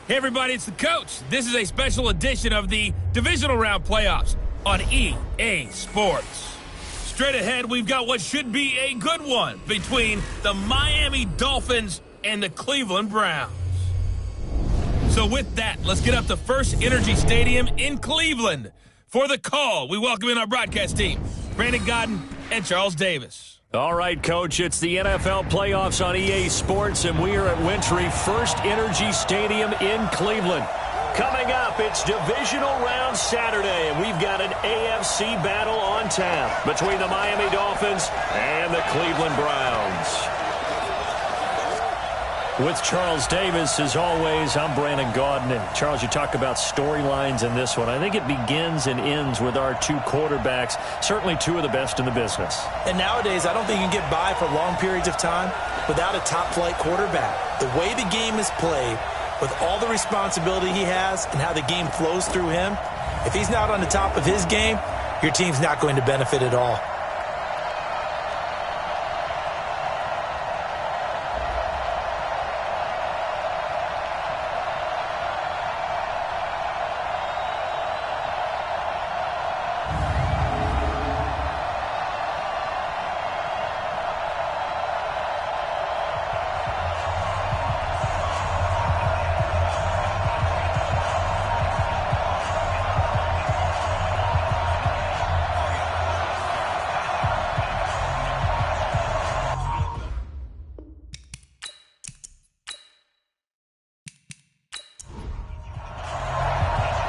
Hey everybody, it's the coach. This is a special edition of the Divisional Round playoffs on EA Sports. Straight ahead, we've got what should be a good one between the Miami Dolphins and the Cleveland Browns. So with that, let's get up to First Energy Stadium in Cleveland. For the call, we welcome in our broadcast team, Brandon Godden and Charles Davis. All right, Coach, it's the NFL playoffs on EA Sports, and we are at Wintry First Energy Stadium in Cleveland. Coming up, it's Divisional Round Saturday, and we've got an AFC battle on tap between the Miami Dolphins and the Cleveland Browns. With Charles Davis, as always, I'm Brandon Gaudin. And Charles, you talk about storylines in this one. I think it begins and ends with our two quarterbacks, certainly two of the best in the business. And nowadays, I don't think you can get by for long periods of time without a top-flight quarterback. The way the game is played, with all the responsibility he has and how the game flows through him, if he's not on the top of his game, your team's not going to benefit at all.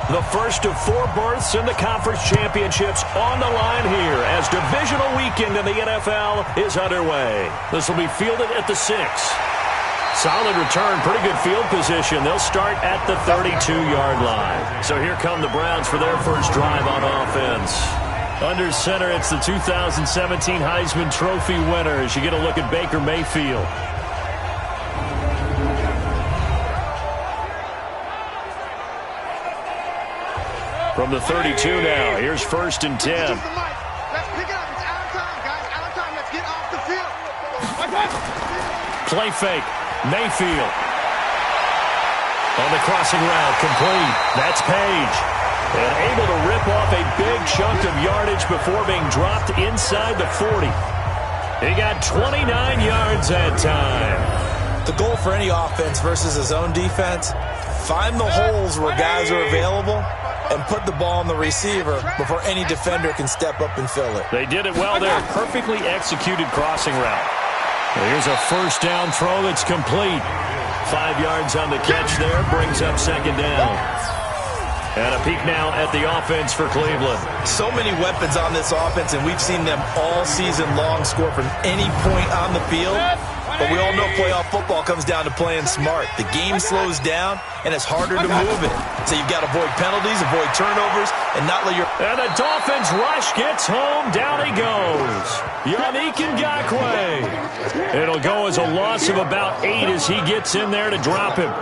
The first of four berths in the conference championships on the line here as divisional weekend in the NFL is underway. This will be fielded at the 6. Solid return, pretty good field position. They'll start at the 32-yard line. So here come the Browns for their first drive on offense. Under center, it's the 2017 Heisman Trophy winner as you get a look at Baker Mayfield. From the 32 now, here's 1st and 10. Let's pick it up. It's out of time, guys. Out of time. Let's get off the field. Play fake. Mayfield. On the crossing route, complete. That's Page. And able to rip off a big chunk of yardage before being dropped inside the 40. He got 29 yards that time. The goal for any offense versus his own defense, find the holes where guys are available and put the ball on the receiver before any defender can step up and fill it. They did it well there. Perfectly executed crossing route. Here's a first down throw that's complete. 5 yards on the catch there. Brings up 2nd down. And a peek now at the offense for Cleveland. So many weapons on this offense, and we've seen them all season long score from any point on the field. But we all know playoff football comes down to playing smart. The game slows down, and it's harder to move it. So you've got to avoid penalties, avoid turnovers, and not let your... And the Dolphins rush gets home. Down he goes. Yannick Ngakoue. It'll go as a loss of about 8 as he gets in there to drop him.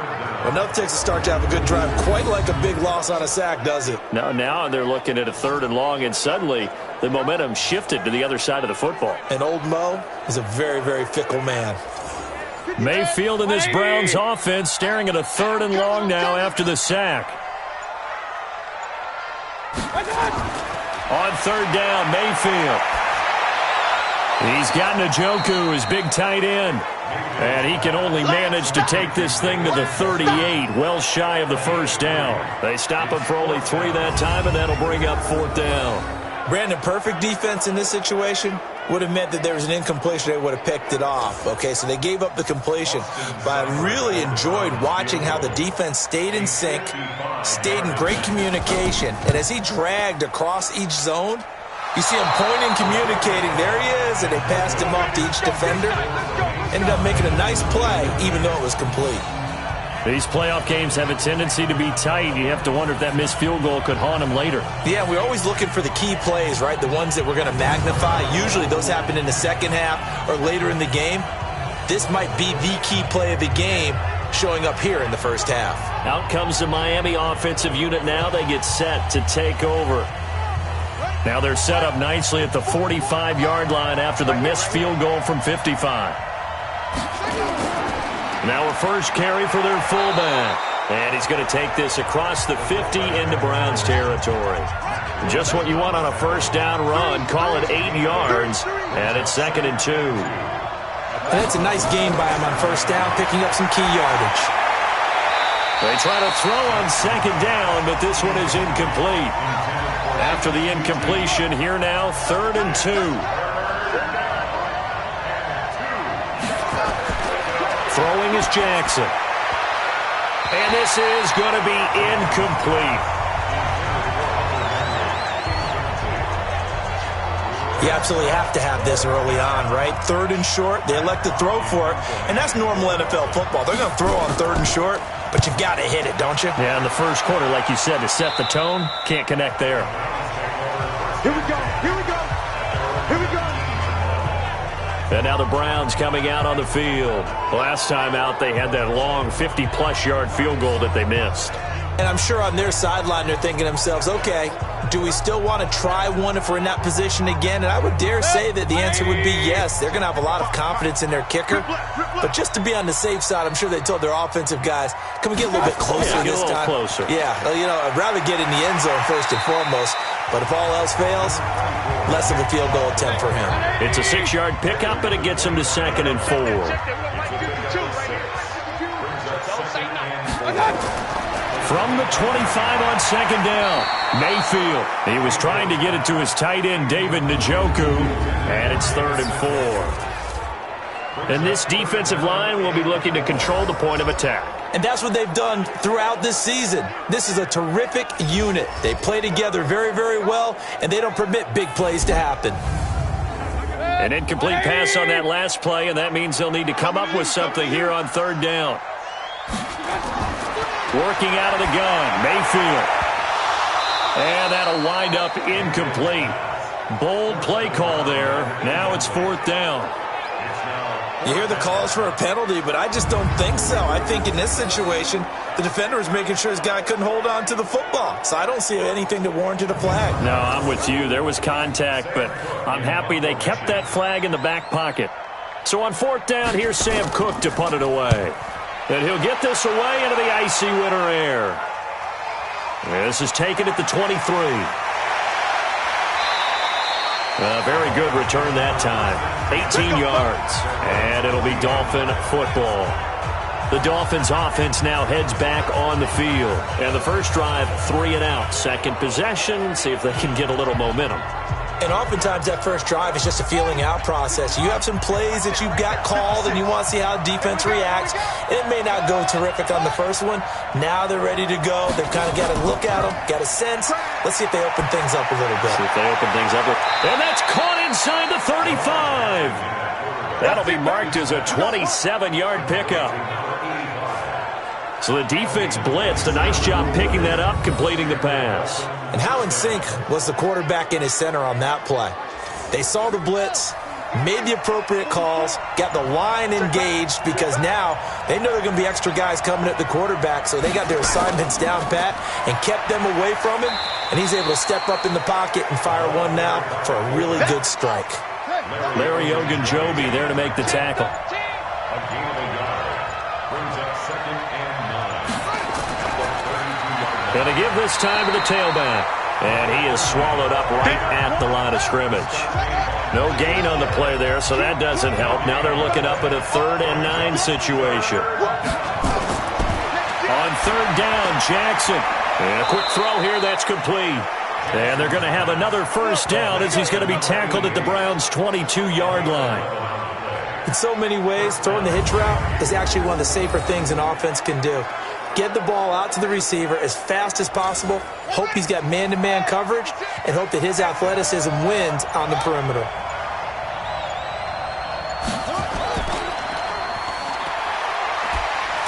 Enough takes a start to have a good drive. Quite like a big loss on a sack, does it? Now they're looking at a 3rd and long, and suddenly the momentum shifted to the other side of the football. And old Mo is a very, very fickle man. Mayfield in this Browns offense staring at a 3rd and long now after the sack. On 3rd down, Mayfield. He's got Njoku, his big tight end. And he can only manage to take this thing to the 38, well shy of the 1st down. They stop him for only 3 that time, and that'll bring up 4th down. Brandon, perfect defense in this situation would have meant that there was an incompletion. They would have picked it off. Okay, so they gave up the completion. But I really enjoyed watching how the defense stayed in sync, stayed in great communication. And as he dragged across each zone, you see him pointing, communicating. There he is, and they passed him off to each defender. Ended up making a nice play, even though it was complete. These playoff games have a tendency to be tight. You have to wonder if that missed field goal could haunt him later. Yeah, we're always looking for the key plays, right? The ones that we're going to magnify. Usually those happen in the second half or later in the game. This might be the key play of the game showing up here in the first half. Out comes the Miami offensive unit now. They get set to take over. Now they're set up nicely at the 45-yard line after the missed field goal from 55. Now a first carry for their fullback. And he's going to take this across the 50 into Browns territory. Just what you want on a first down run. Call it 8 yards, and it's 2nd and 2. And that's a nice gain by him on first down, picking up some key yardage. They try to throw on 2nd down, but this one is incomplete. After the incompletion, here now, 3rd and 2. Throwing is Jackson. And this is going to be incomplete. You absolutely have to have this early on, right? 3rd and short, they elect to throw for it, and that's normal NFL football. They're going to throw on 3rd and short, but you got to hit it, don't you? Yeah, in the first quarter, like you said, to set the tone, can't connect there. Here we go. Here we go. Here we go. And now the Browns coming out on the field. Last time out, they had that long 50-plus yard field goal that they missed. And I'm sure on their sideline, they're thinking to themselves, okay, do we still want to try one if we're in that position again? And I would dare say that the answer would be yes. They're going to have a lot of confidence in their kicker. But just to be on the safe side, I'm sure they told their offensive guys, can we get a little bit closer this time? Closer. Yeah, you know, I'd rather get in the end zone first and foremost. But if all else fails, less of a field goal attempt for him. It's a 6-yard pickup, and it gets him to 2nd and 4. From the 25 on 2nd down, Mayfield. He was trying to get it to his tight end, David Njoku, and it's 3rd and 4. And this defensive line will be looking to control the point of attack. And that's what they've done throughout this season. This is a terrific unit. They play together very, very well, and they don't permit big plays to happen. An incomplete pass on that last play, and that means they'll need to come up with something here on 3rd down. Working out of the gun, Mayfield. And that'll wind up incomplete. Bold play call there. Now it's 4th down. You hear the calls for a penalty, but I just don't think so. I think in this situation, the defender is making sure his guy couldn't hold on to the football. So I don't see anything that warranted a flag. No, I'm with you. There was contact, but I'm happy they kept that flag in the back pocket. So on 4th down, here's Sam Cook to punt it away. And he'll get this away into the icy winter air. This is taken at the 23. A very good return that time. 18 yards. And it'll be Dolphin football. The Dolphins offense now heads back on the field. And the first drive, 3 and out. Second possession, see if they can get a little momentum. And oftentimes that first drive is just a feeling out process. You have some plays that you've got called and you want to see how the defense reacts. It may not go terrific on the first one. Now they're ready to go. They've kind of got to look at them, got a sense. Let's see if they open things up a little bit. See if they open things up. And that's caught inside the 35. That'll be marked as a 27-yard pickup. So the defense blitzed. A nice job picking that up, completing the pass. And how in sync was the quarterback in his center on that play? They saw the blitz, made the appropriate calls, got the line engaged because now they know there are going to be extra guys coming at the quarterback, so they got their assignments down pat and kept them away from him, and he's able to step up in the pocket and fire one now for a really good strike. Larry Ogunjobi there to make the tackle. And to give this time to the tailback. And he is swallowed up right at the line of scrimmage. No gain on the play there, so that doesn't help. Now they're looking up at a 3rd and 9 situation. On 3rd down, Jackson. And a quick throw here, that's complete. And they're going to have another first down as he's going to be tackled at the Browns' 22-yard line. In so many ways, throwing the hitch route is actually one of the safer things an offense can do. Get the ball out to the receiver as fast as possible, hope he's got man-to-man coverage, and hope that his athleticism wins on the perimeter.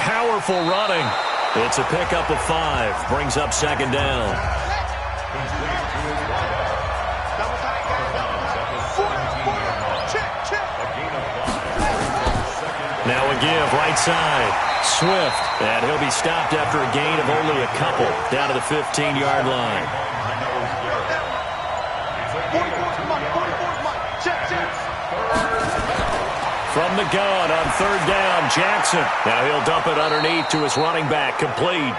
Powerful running. It's a pickup of 5. Brings up 2nd down. Now a give, right side. Swift, and he'll be stopped after a gain of only a couple, down to the 15-yard line. From the gun on third down, Jackson. Now he'll dump it underneath to his running back, complete.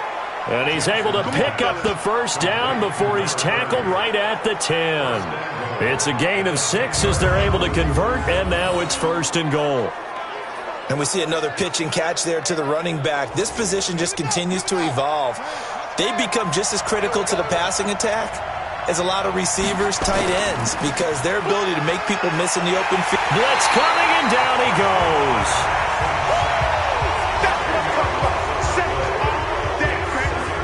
And he's able to pick up the first down before he's tackled right at the 10. It's a gain of 6 as they're able to convert, and now it's 1st and goal. And we see another pitch and catch there to the running back. This position just continues to evolve. They become just as critical to the passing attack as a lot of receivers, tight ends, because their ability to make people miss in the open field. Blitz coming, and down he goes.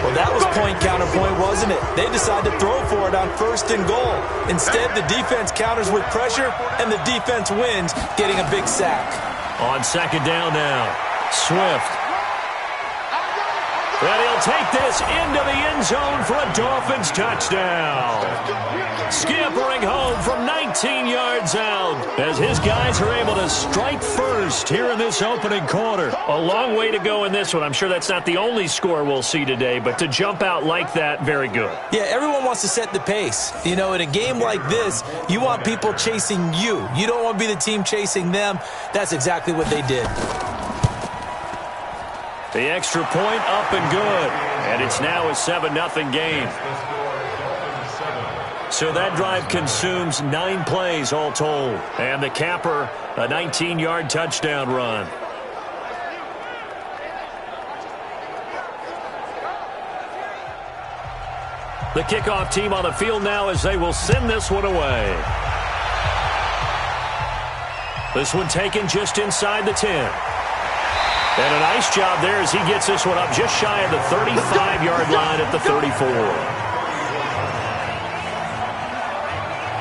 Well, that was point counterpoint, wasn't it? They decided to throw for it on 1st and goal. Instead, the defense counters with pressure, and the defense wins, getting a big sack. On 2nd down now, Swift. And he'll take this into the end zone for a Dolphins touchdown. Scampering home from 19 yards out as his guys are able to strike first here in this opening quarter. A long way to go in this one. I'm sure that's not the only score we'll see today, but to jump out like that, very good. Yeah, everyone wants to set the pace. You know, in a game like this, you want people chasing you. You don't want to be the team chasing them. That's exactly what they did. The extra point up and good. And it's now a 7-0 game. So that drive consumes 9 plays all told. And the capper, a 19-yard touchdown run. The kickoff team on the field now as they will send this one away. This one taken just inside the 10. And a nice job there as he gets this one up just shy of the 35-yard line at the 34.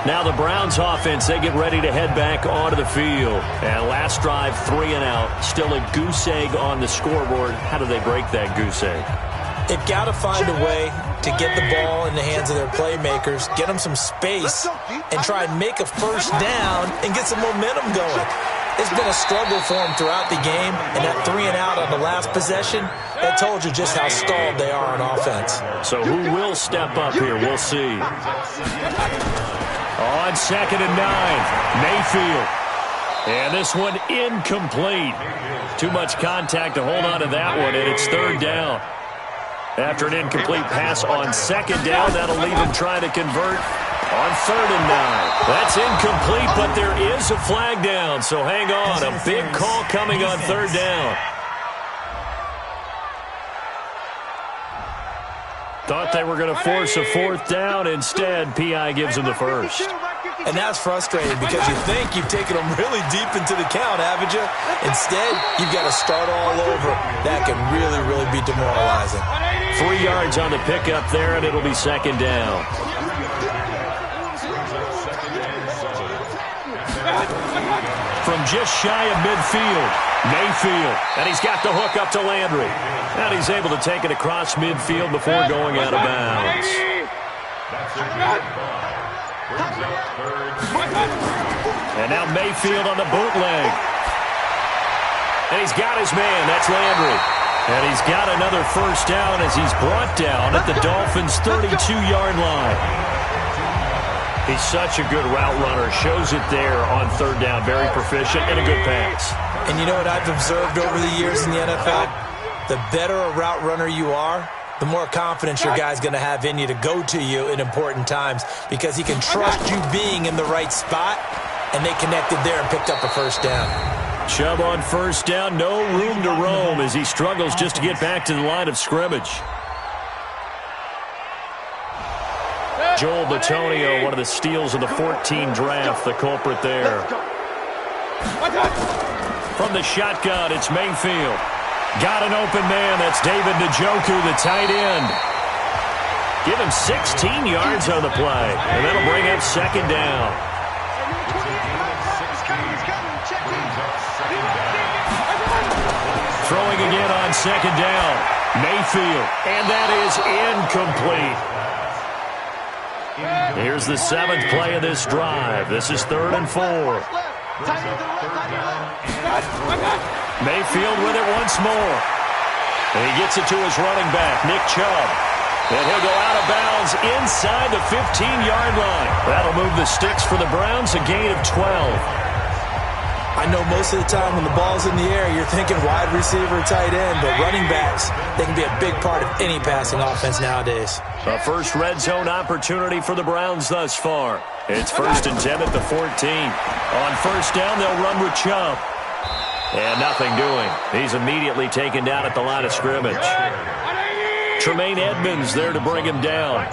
Now the Browns offense, they get ready to head back onto the field. And last drive, 3 and out. Still a goose egg on the scoreboard. How do they break that goose egg? They've got to find a way to get the ball in the hands of their playmakers, get them some space, and try and make a first down and get some momentum going. It's been a struggle for them throughout the game, and that 3 and out on the last possession, that told you just how stalled they are on offense. So who will step up here? We'll see. On 2nd and 9, Mayfield. And this one incomplete. Too much contact to hold on to that one, and it's 3rd down. After an incomplete pass on 2nd down, that'll leave him trying to convert on 3rd and 9. That's incomplete, but there is a flag down, so hang on. A big call coming on 3rd down. Thought they were going to force a 4th down. Instead, P.I. gives him the first. And that's frustrating because you think you've taken them really deep into the count, haven't you? Instead, you've got to start all over. That can really, really be demoralizing. 3 yards on the pickup there, and it'll be 2nd down. From just shy of midfield, Mayfield. And he's got the hook up to Landry. And he's able to take it across midfield before going out of bounds. And now Mayfield on the bootleg. And he's got his man. That's Landry. And he's got another first down as he's brought down at the Dolphins' 32-yard line. He's such a good route runner. Shows it there on 3rd down. Very proficient and a good pass. And you know what I've observed over the years in the NFL? The better a route runner you are, the more confidence your guy's going to have in you to go to you in important times because he can trust you being in the right spot, and they connected there and picked up a first down. Chubb on 1st down, no room to roam as he struggles just to get back to the line of scrimmage. Joel Bitonio, one of the steals of the 14 draft, the culprit there. From the shotgun, it's Mayfield. Got an open man. That's David Njoku, the tight end. Give him 16 yards on the play, and that'll bring up 2nd down. Throwing again on 2nd down. Mayfield, and that is incomplete. Here's the 7th play of this drive. This is 3rd and 4. Mayfield with it once more. And he gets it to his running back, Nick Chubb. And he'll go out of bounds inside the 15-yard line. That'll move the sticks for the Browns, a gain of 12. I know most of the time when the ball's in the air, you're thinking wide receiver, tight end, but running backs, they can be a big part of any passing offense nowadays. A first red zone opportunity for the Browns thus far. It's 1st and 10 at the 14. On first down, they'll run with Chubb. And nothing doing. He's immediately taken down at the line of scrimmage. Tremaine Edmonds there to bring him down.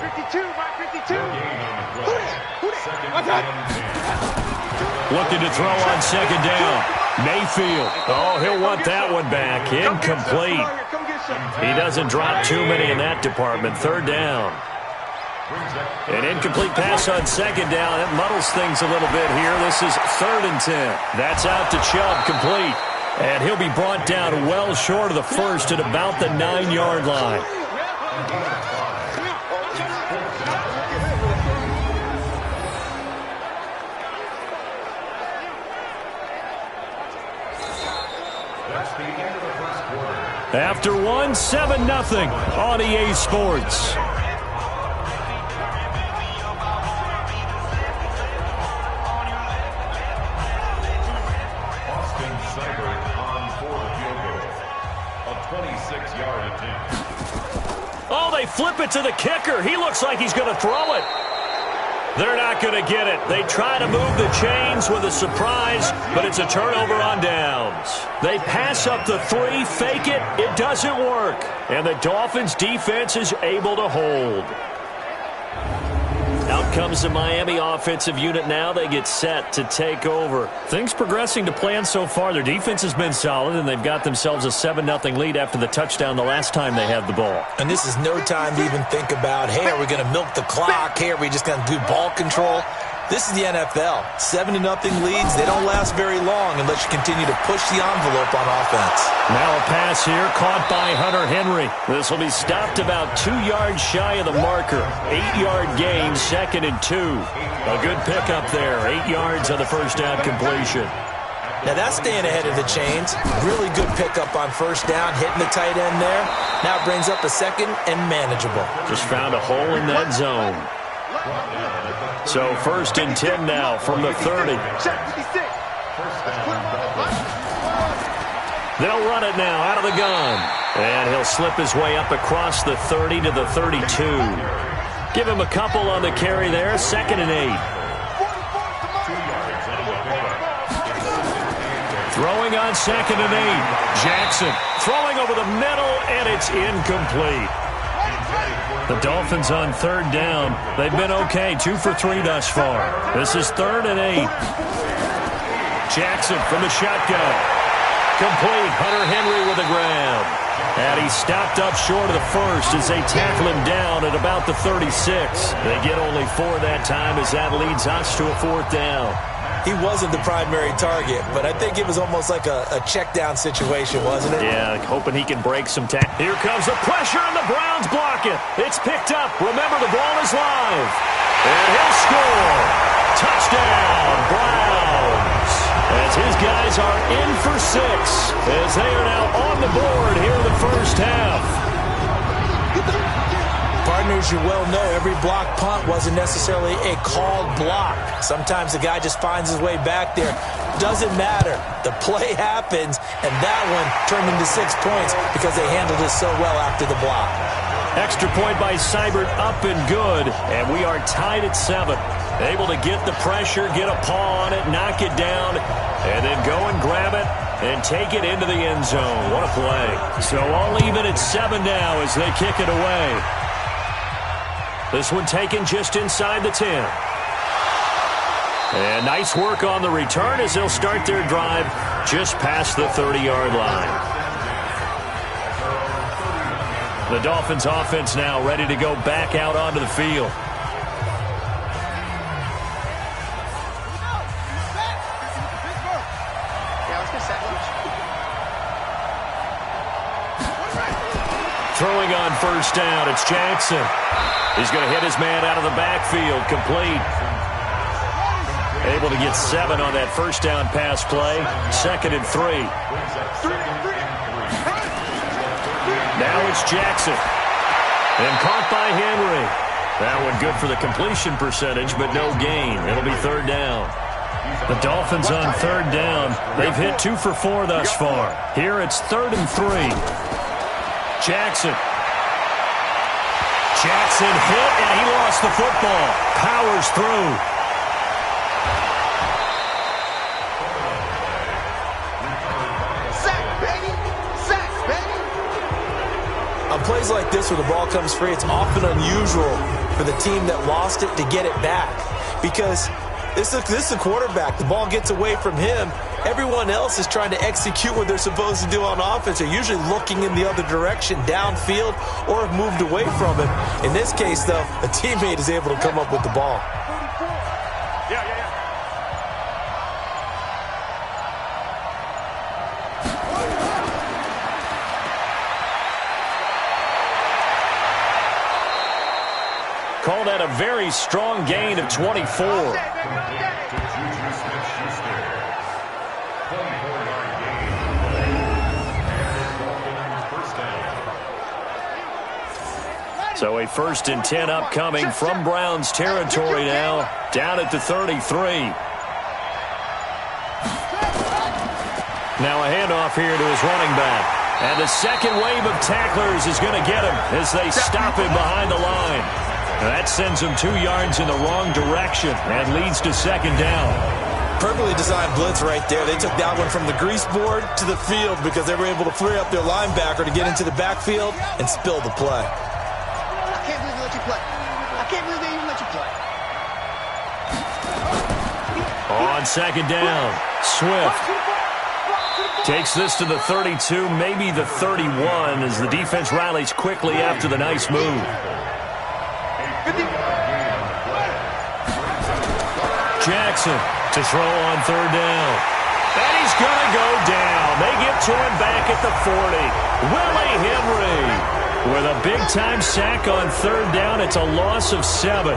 Looking to throw on second down. Mayfield. Oh, he'll want that one back. Incomplete. He doesn't drop too many in that department. Third down. An incomplete pass on second down. It muddles things a little bit here. This is 3rd and 10. That's out to Chubb, complete. And he'll be brought down well short of the first at about the 9-yard line. After one, 7-0 on EA Sports. Oh, they flip it to the kicker. He looks like he's going to throw it. They're not going to get it. They try to move the chains with a surprise, but it's a turnover on downs. They pass up the 3, fake it. It doesn't work. And the Dolphins' defense is able to hold. Out comes the Miami offensive unit now. They get set to take over. Things progressing to plan so far. Their defense has been solid, and they've got themselves a 7-0 lead after the touchdown the last time they had the ball. And this is no time to even think about, hey, are we going to milk the clock? Hey, are we just going to do ball control? This is the NFL. 7-0 leads, they don't last very long unless you continue to push the envelope on offense. Now a pass here caught by Hunter Henry. This will be stopped about 2 yards shy of the marker. 8-yard gain, 2nd and 2. A good pickup there. 8 yards on the first down completion. Now that's staying ahead of the chains. Really good pickup on first down, hitting the tight end there. Now it brings up a 2nd and manageable. Just found a hole in that zone. So 1st and 10 now from the 30. They'll run it now out of the gun. And he'll slip his way up across the 30 to the 32. Give him a couple on the carry there. 2nd and 8. Throwing on 2nd and 8. Jackson throwing over the middle, and it's incomplete. The Dolphins on 3rd down. They've been okay. 2 for 3 thus far. This is 3rd and 8. Jackson from the shotgun. Complete. Hunter Henry with a grab. And he stopped up short of the first as they tackle him down at about the 36. They get only 4 that time as that leads us to a 4th down. He wasn't the primary target, but I think it was almost like a check-down situation, wasn't it? Yeah, hoping he can break some tackle. Here comes the pressure, and the Browns block it. It's picked up. Remember, the ball is live. And he'll score. Touchdown, Browns. As his guys are in for 6, as they are now on the board here in the first half. Partners, you well know every block punt wasn't necessarily a called block. Sometimes the guy just finds his way back there. Doesn't matter. The play happens, and that one turned into 6 points because they handled it so well after the block. Extra point by Seibert, up and good, and we are tied at 7. Able to get the pressure, get a paw on it, knock it down, and then go and grab it and take it into the end zone. What a play. So all even at 7 now as they kick it away. This one taken just inside the 10. And nice work on the return as they'll start their drive just past the 30-yard line. The Dolphins offense now ready to go back out onto the field. Throwing on first down, it's Jackson. He's going to hit his man out of the backfield, complete. Able to get 7 on that first down pass play. 2nd and 3. Now it's Jackson. And caught by Henry. That one good for the completion percentage, but no gain. It'll be 3rd down. The Dolphins on third down. They've hit 2 for 4 thus far. Here it's 3rd and 3. Jackson hit, and he lost the football. Powers through. Sack, baby! Sack, baby! On plays like this where the ball comes free, it's often unusual for the team that lost it to get it back. Because this is a quarterback. The ball gets away from him. Everyone else is trying to execute what they're supposed to do on offense. They're usually looking in the other direction, downfield, or have moved away from him. In this case, though, a teammate is able to come up with the ball. Called that a very strong gain of 24. So a 1st and 10 upcoming from Browns territory now, down at the 33. Now a handoff here to his running back. And the second wave of tacklers is going to get him as they stop him behind the line. That sends him 2 yards in the wrong direction and leads to 2nd down. Perfectly designed blitz right there. They took that one from the grease board to the field because they were able to free up their linebacker to get into the backfield and spill the play. I can't believe they let you play. I can't believe they even let you play. On 2nd down, Swift takes this to the 32, maybe the 31, as the defense rallies quickly after the nice move. Jackson to throw on 3rd down. And he's going to go down. They get to him back at the 40. Willie Henry with a big-time sack on 3rd down. It's a loss of 7.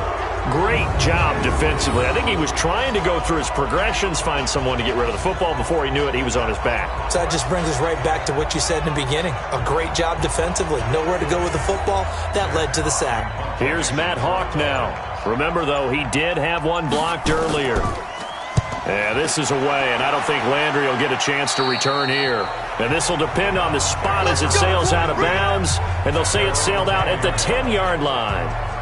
Great job defensively. I think he was trying to go through his progressions, find someone to get rid of the football. Before he knew it, he was on his back. So that just brings us right back to what you said in the beginning. A great job defensively. Nowhere to go with the football. That led to the sack. Here's Matt Hawk now. Remember, though, he did have one blocked earlier. Yeah, this is away, and I don't think Landry will get a chance to return here. And this will depend on the spot as it sails out of bounds, and they'll say it sailed out at the 10-yard line.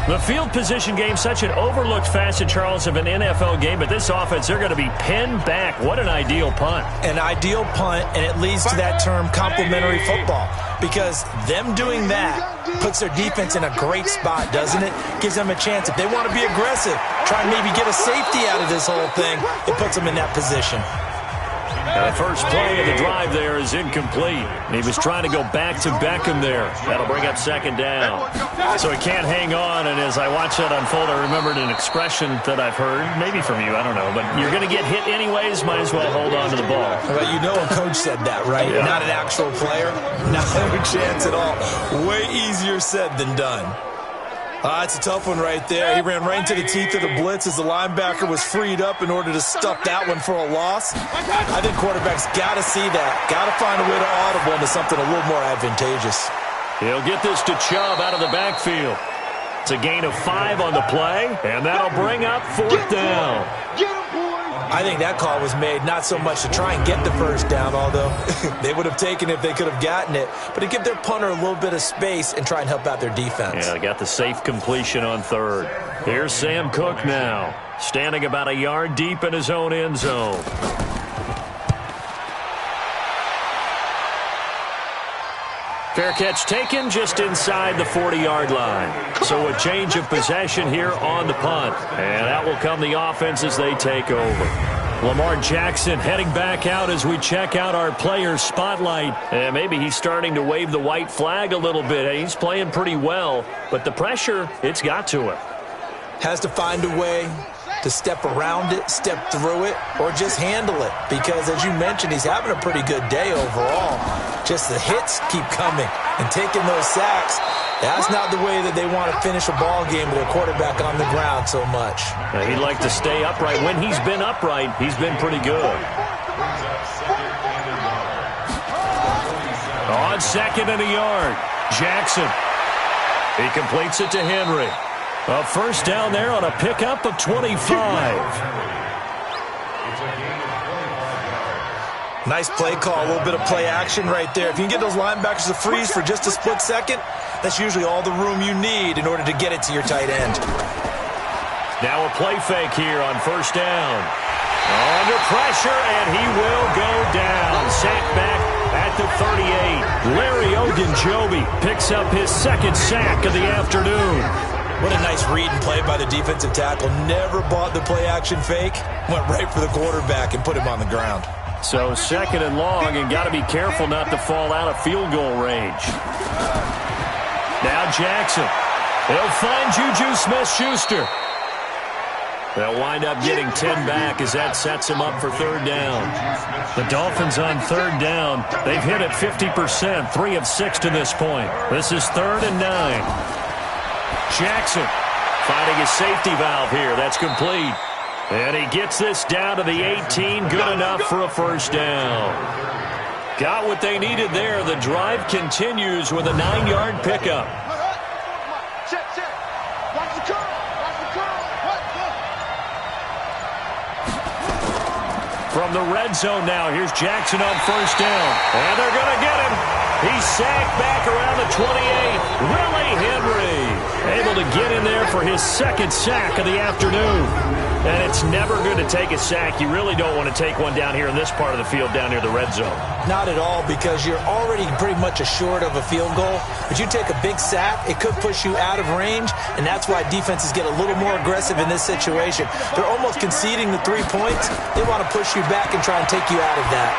The field position game, such an overlooked facet, Charles, of an NFL game, but this offense, they're going to be pinned back. What an ideal punt. An ideal punt, and it leads to that term complementary football, because them doing that puts their defense in a great spot, doesn't it? Gives them a chance. If they want to be aggressive, try and maybe get a safety out of this whole thing, it puts them in that position. The first play of the drive there is incomplete. He was trying to go back to Beckham there. That'll bring up 2nd down. So he can't hang on, and as I watch that unfold, I remembered an expression that I've heard, maybe from you, I don't know, but you're going to get hit anyways, might as well hold on to the ball. Well, you know a coach said that, right? Yeah. Not an actual player. Not a chance at all. Way easier said than done. It's a tough one right there. He ran right into the teeth of the blitz as the linebacker was freed up in order to stuff that one for a loss. I think quarterbacks got to see that. Got to find a way to audible into something a little more advantageous. He'll get this to Chubb out of the backfield. It's a gain of 5 on the play, and that'll bring up 4th down. I think that call was made not so much to try and get the first down, although they would have taken it if they could have gotten it, but to give their punter a little bit of space and try and help out their defense. Yeah, they got the safe completion on 3rd. Here's Sam Cook now, standing about a yard deep in his own end zone. Fair catch taken just inside the 40-yard line. So a change of possession here on the punt. And that will come the offense as they take over. Lamar Jackson heading back out as we check out our player spotlight. And maybe he's starting to wave the white flag a little bit. He's playing pretty well, but the pressure, it's got to him. Has to find a way to step around it, step through it, or just handle it. Because, as you mentioned, he's having a pretty good day overall. Just the hits keep coming and taking those sacks. That's not the way that they want to finish a ball game with a quarterback on the ground so much. He'd like to stay upright. When he's been upright, he's been pretty good. On 2nd and a yard, Jackson. He completes it to Henry. A first down there on a pickup of 25. Nice play call, a little bit of play action right there. If you can get those linebackers to freeze for just a split second, that's usually all the room you need in order to get it to your tight end. Now a play fake here on first down. Under pressure, and he will go down. Sacked back at the 38. Larry Ogunjobi picks up his second sack of the afternoon. What a nice read and play by the defensive tackle. Never bought the play action fake. Went right for the quarterback and put him on the ground. So second and long, and got to be careful not to fall out of field goal range. Now Jackson. He'll find Juju Smith-Schuster. They'll wind up getting 10 back as that sets him up for third down. The Dolphins on third down. They've hit it 50%, 3 of 6 to this point. This is 3rd and 9. Jackson finding his safety valve here. That's complete. And he gets this down to the 18. Good enough for a first down. Got what they needed there. The drive continues with a 9-yard pickup. From the red zone now, here's Jackson on first down. And they're going to get him. He's sacked back around the 28. Willie Henry able to get in there for his second sack of the afternoon. And it's never good to take a sack. You really don't want to take one down here in this part of the field down near the red zone. Not at all, because you're already pretty much assured of a field goal. But you take a big sack, it could push you out of range, and that's why defenses get a little more aggressive in this situation. They're almost conceding the 3 points. They want to push you back and try and take you out of that.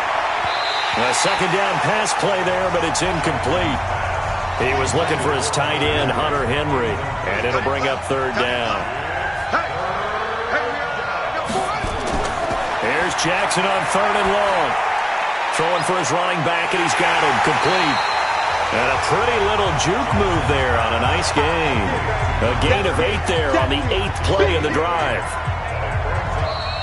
A second down pass play there, but it's incomplete. He was looking for his tight end, Hunter Henry, and it'll bring up third down. Here's Jackson on 3rd and long. Throwing for his running back, and he's got him complete. And a pretty little juke move there on a nice gain. A gain of 8 there on the 8th play of the drive.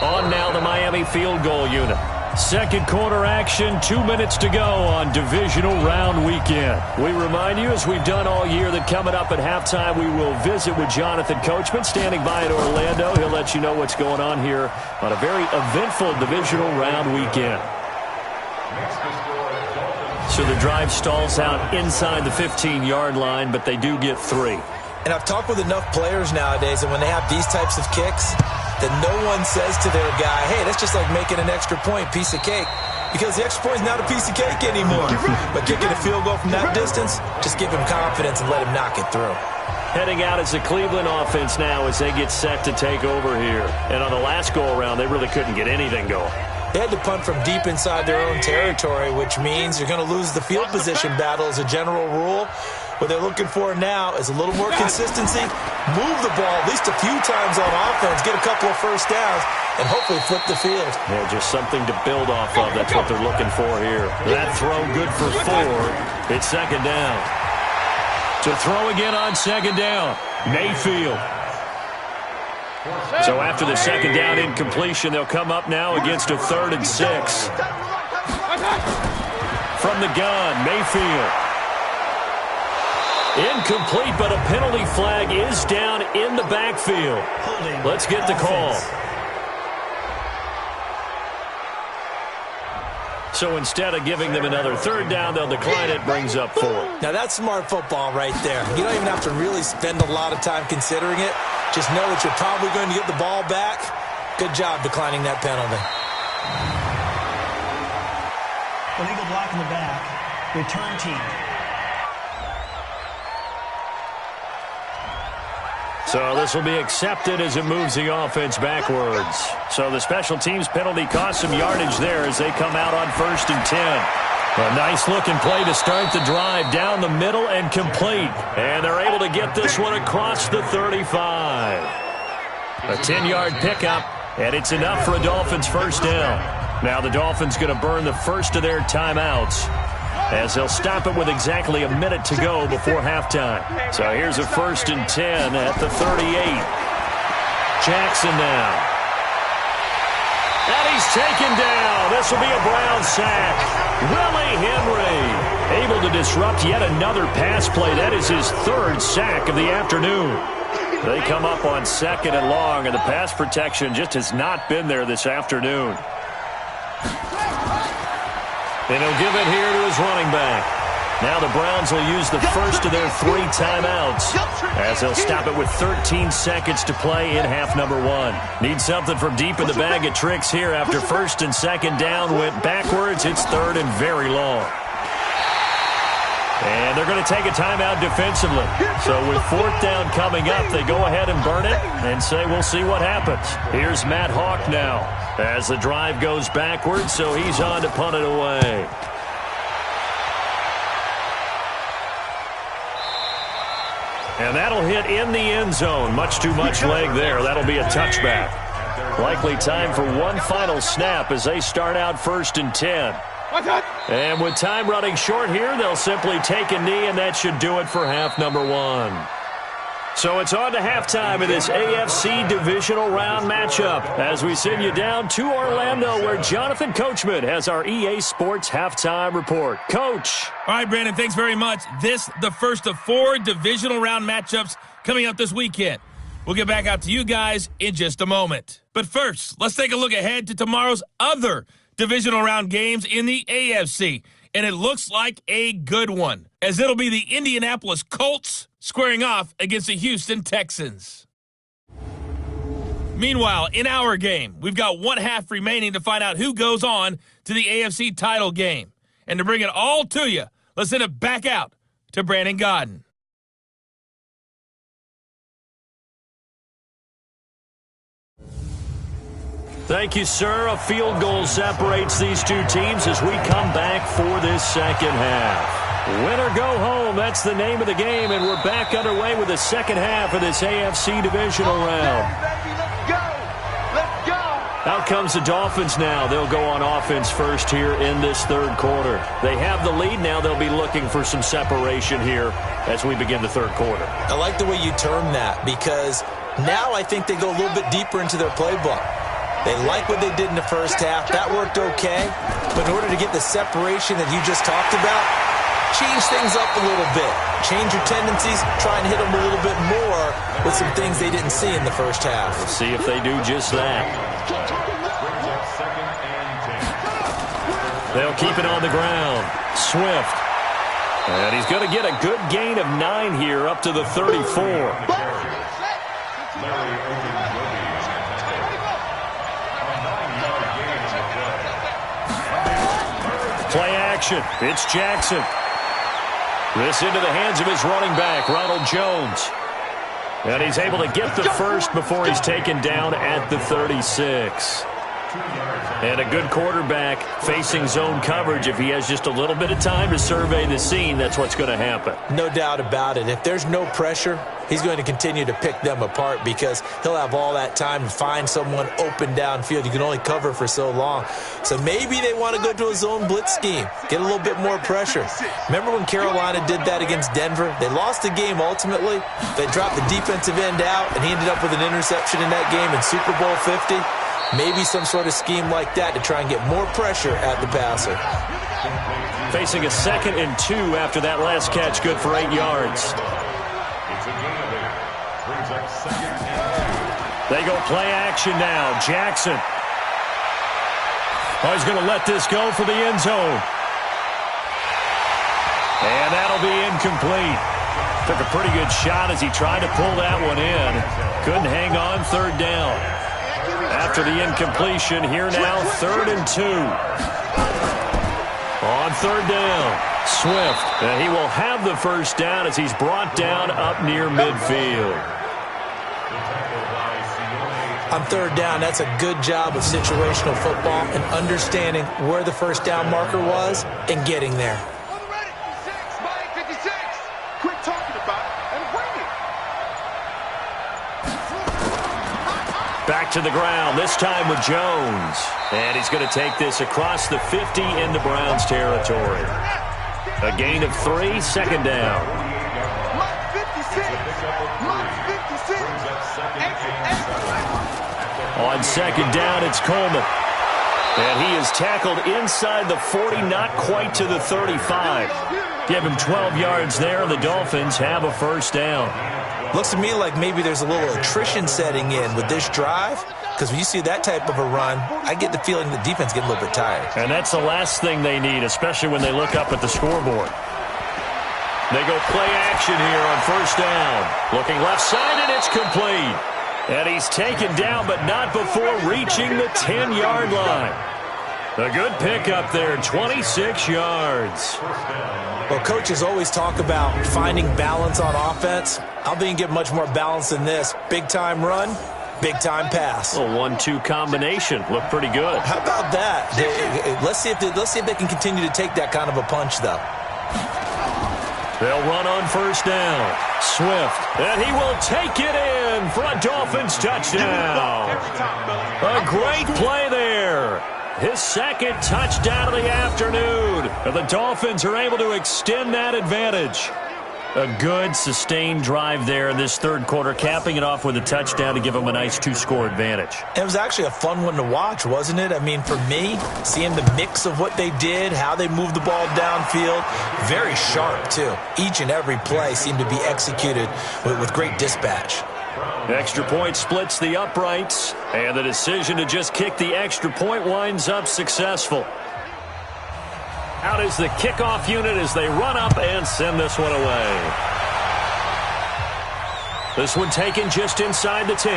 On now the Miami field goal unit. Second quarter action, 2 minutes to go on Divisional Round weekend. We remind you, as we've done all year, that coming up at halftime, we will visit with Jonathan Coachman, standing by in Orlando. He'll let you know what's going on here on a very eventful Divisional Round weekend. So the drive stalls out inside the 15-yard line, but they do get 3. And I've talked with enough players nowadays, and when they have these types of kicks, that no one says to their guy, hey, that's just like making an extra point, piece of cake. Because the extra point is not a piece of cake anymore. But kicking a field goal from that distance, just give him confidence and let him knock it through. Heading out as the Cleveland offense now as they get set to take over here. And on the last go-around, they really couldn't get anything going. They had to punt from deep inside their own territory, which means you're going to lose the field position battle as a general rule. What they're looking for now is a little more consistency, move the ball at least a few times on offense, get a couple of first downs, and hopefully flip the field. Yeah, just something to build off of. That's what they're looking for here. That throw good for 4. It's second down. To throw again on second down, Mayfield. So after the second down incompletion, they'll come up now against a 3rd and 6. From the gun, Mayfield. Incomplete, but a penalty flag is down in the backfield. Let's get the call. So instead of giving them another 3rd down, they'll decline it, brings up 4. Now that's smart football right there. You don't even have to really spend a lot of time considering it. Just know that you're probably going to get the ball back. Good job declining that penalty. Illegal block in the back. Return team. So this will be accepted as it moves the offense backwards. So the special teams penalty cost some yardage there as they come out on 1st and 10. A nice-looking play to start the drive down the middle and complete. And they're able to get this one across the 35. A 10-yard pickup, and it's enough for a Dolphins first down. Now the Dolphins going to burn the first of their timeouts, as they'll stop it with exactly a minute to go before halftime. So here's a 1st and 10 at the 38. Jackson now. And he's taken down. This will be a Brown sack. Willie Henry able to disrupt yet another pass play. That is his 3rd sack of the afternoon. They come up on 2nd and long, and the pass protection just has not been there this afternoon. And he'll give it here to his running back. Now the Browns will use the first of their 3 timeouts as they'll stop it with 13 seconds to play in half number 1. Need something from deep in the bag of tricks here after 1st and 2nd down went backwards. It's 3rd and very long. And they're going to take a timeout defensively. So with 4th down coming up, they go ahead and burn it and say we'll see what happens. Here's Matt Hawk now as the drive goes backwards, so he's on to punt it away. And that'll hit in the end zone. Much too much leg there. That'll be a touchback. Likely time for one final snap as they start out 1st and 10. And with time running short here, they'll simply take a knee, and that should do it for half number 1. So it's on to halftime of this AFC Divisional Round matchup as we send you down to Orlando where Jonathan Coachman has our EA Sports Halftime Report. Coach. All right, Brandon, thanks very much. This, the first of 4 Divisional Round matchups coming up this weekend. We'll get back out to you guys in just a moment. But first, let's take a look ahead to tomorrow's other Divisional Round games in the AFC. And it looks like a good one, as it'll be the Indianapolis Colts squaring off against the Houston Texans. Meanwhile, in our game, we've got 1 half remaining to find out who goes on to the AFC title game. And to bring it all to you, let's send it back out to Brandon Godden. Thank you, sir. A field goal separates these two teams as we come back for this second half. Win or go home, that's the name of the game, and we're back underway with the second half of this AFC Divisional Round. Let's go! Out comes the Dolphins now. They'll go on offense first here in this 3rd quarter. They have the lead now. They'll be looking for some separation here as we begin the 3rd quarter. I like the way you term that because now I think they go a little bit deeper into their playbook. They like what they did in the first half. That worked okay. But in order to get the separation that you just talked about, change things up a little bit. Change your tendencies. Try and hit them a little bit more with some things they didn't see in the first half. Let's see if they do just that. They'll keep it on the ground. Swift. And he's going to get a good gain of 9 here up to the 34. Play action. It's Jackson. This into the hands of his running back, Ronald Jones. And he's able to get the first before he's taken down at the 36. And a good quarterback facing zone coverage. If he has just a little bit of time to survey the scene, that's what's going to happen. No doubt about it. If there's no pressure, he's going to continue to pick them apart because he'll have all that time to find someone open downfield. You can only cover for so long. So maybe they want to go to a zone blitz scheme, get a little bit more pressure. Remember when Carolina did that against Denver? They lost the game ultimately. They dropped the defensive end out, and he ended up with an interception in that game in Super Bowl 50. Maybe some sort of scheme like that to try and get more pressure at the passer. Facing a 2nd and 2 after that last catch, good for 8 yards. They go play action now. Jackson. Oh, he's going to let this go for the end zone. And that'll be incomplete. Took a pretty good shot as he tried to pull that one in. Couldn't hang on, 3rd down. After the incompletion, here now, 3rd and 2. On 3rd down, Swift. And he will have the first down as he's brought down up near midfield. On 3rd down, that's a good job of situational football and understanding where the first down marker was and getting there. Quit talking about it and bring it. Back to the ground, this time with Jones. And he's going to take this across the 50 into Browns territory. A gain of 3, 2nd down. On 2nd down, it's Coleman. And he is tackled inside the 40, not quite to the 35. Give him 12 yards there, and the Dolphins have a first down. Looks to me like maybe there's a little attrition setting in with this drive, because when you see that type of a run, I get the feeling the defense get a little bit tired. And that's the last thing they need, especially when they look up at the scoreboard. They go play action here on first down. Looking left side, and it's complete. And he's taken down, but not before reaching the 10-yard line. A good pickup there, 26 yards. Well, coaches always talk about finding balance on offense. I don't think you can get much more balance than this. Big-time run, big-time pass. A 1-2 combination. Looked pretty good. How about that? Let's see if they can continue to take that kind of a punch, though. They'll run on first down. Swift, and he will take it in for a Dolphins touchdown. A great play there. His second touchdown of the afternoon. And the Dolphins are able to extend that advantage. A good, sustained drive there in this third quarter, capping it off with a touchdown to give them a nice 2-score advantage. It was actually a fun one to watch, wasn't it? I mean, for me, seeing the mix of what they did, how they moved the ball downfield, very sharp, too. Each and every play seemed to be executed with great dispatch. Extra point splits the uprights, and the decision to just kick the extra point winds up successful. Out is the kickoff unit as they run up and send this one away. This one taken just inside the 10.